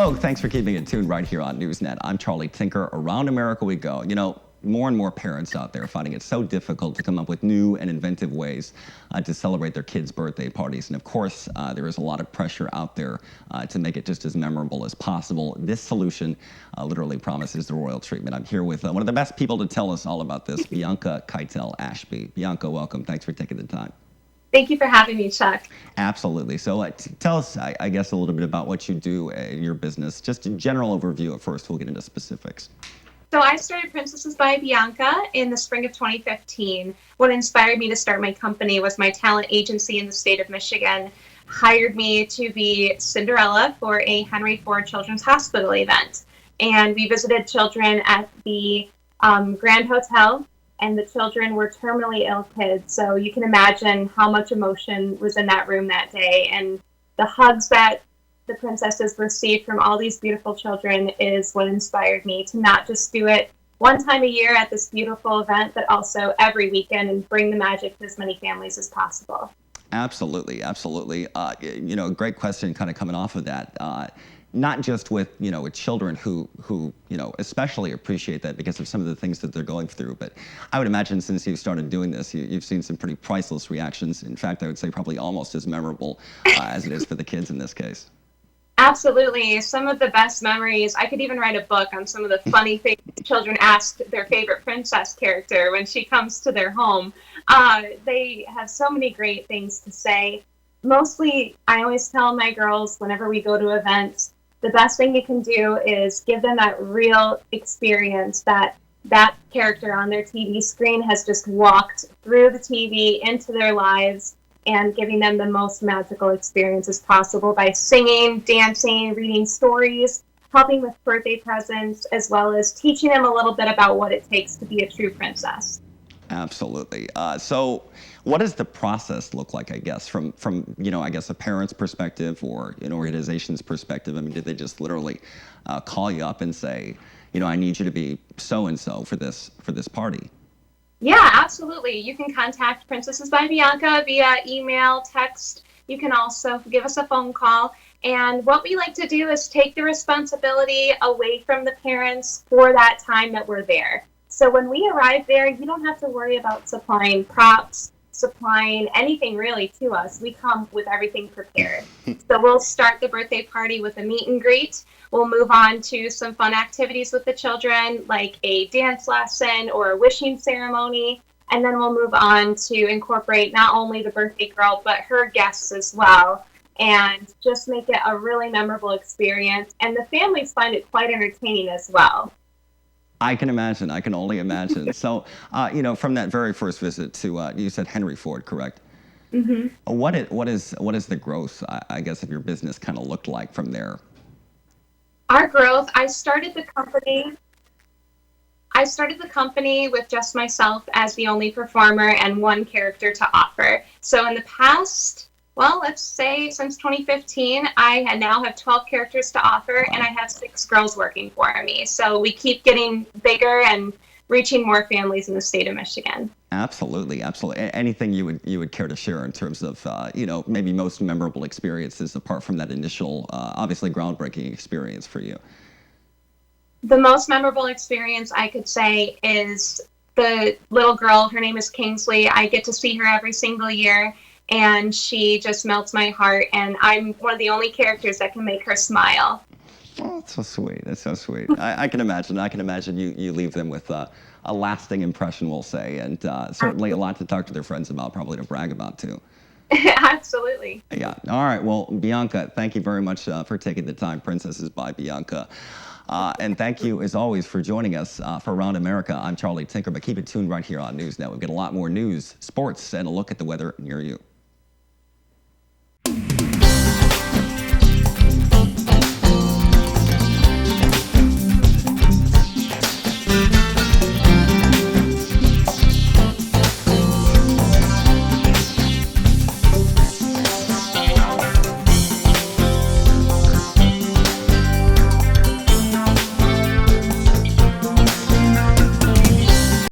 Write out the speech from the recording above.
Hello, thanks for keeping it tuned right here on Newsnet. I'm Charlie Tinker. Around America we go. You know, more and more parents out there are finding it so difficult to come up with new and inventive ways to celebrate their kids' birthday parties. And of course, there is a lot of pressure out there to make it just as memorable as possible. This solution literally promises the royal treatment. I'm here with one of the best people to tell us all about this, Bianca Keitel Ashby. Bianca, welcome. Thanks for taking the time. Thank you for having me, Chuck. Absolutely. So tell us, I guess, a little bit about what you do in your business. Just a general overview at first. We'll get into specifics. So I started Princesses by Bianca in the spring of 2015. What inspired me to start my company was my talent agency in the state of Michigan hired me to be Cinderella for a Henry Ford Children's Hospital event. And we visited children at the Grand Hotel, and the children were terminally ill kids. So you can imagine how much emotion was in that room that day. And the hugs that the princesses received from all these beautiful children is what inspired me to not just do it one time a year at this beautiful event, but also every weekend and bring the magic to as many families as possible. Absolutely, absolutely. Great question kind of coming off of that. Not just with, with children who, especially appreciate that because of some of the things that they're going through. But I would imagine since you started doing this, you've seen some pretty priceless reactions. In fact, I would say probably almost as memorable as it is for the kids in this case. Absolutely. Some of the best memories. I could even write a book on some of the funny things children ask their favorite princess character when she comes to their home. They have so many great things to say. Mostly, I always tell my girls whenever we go to events, the best thing you can do is give them that real experience that character on their TV screen has just walked through the TV into their lives, and giving them the most magical experiences possible by singing, dancing, reading stories, helping with birthday presents, as well as teaching them a little bit about what it takes to be a true princess. Absolutely. So what does the process look like, I guess, from I guess a parent's perspective or an organization's perspective? I mean, did they just literally call you up and say, I need you to be so-and-so for this party? Yeah, absolutely. You can contact Princesses by Bianca via email, text. You can also give us a phone call. And what we like to do is take the responsibility away from the parents for that time that we're there. So when we arrive there, you don't have to worry about supplying props, supplying anything really to us. We come with everything prepared. So we'll start the birthday party with a meet and greet. We'll move on to some fun activities with the children, like a dance lesson or a wishing ceremony. And then we'll move on to incorporate not only the birthday girl, but her guests as well, and just make it a really memorable experience. And the families find it quite entertaining as well. I can imagine. I can only imagine. So, from that very first visit to, you said Henry Ford, correct? Mm-hmm. What is the growth, I guess, of your business kind of looked like from there? Our growth, I started the company with just myself as the only performer and one character to offer. So in the past, well, let's say since 2015, I now have 12 characters to offer, and I have 6 girls working for me. So we keep getting bigger and reaching more families in the state of Michigan. Absolutely, absolutely. Anything you would care to share in terms of, maybe most memorable experiences apart from that initial, obviously groundbreaking experience for you? The most memorable experience I could say is the little girl. Her name is Kingsley. I get to see her every single year, and she just melts my heart, and I'm one of the only characters that can make her smile. Oh, that's so sweet. That's so sweet. I can imagine. I can imagine you leave them with a lasting impression, we'll say, and certainly a lot to talk to their friends about, probably to brag about, too. Absolutely. Yeah. All right. Well, Bianca, thank you very much for taking the time. Princesses by Bianca. And thank you, as always, for joining us for Around America. I'm Charlie Tinker, but keep it tuned right here on Newsnet. We've got a lot more news, sports, and a look at the weather near you.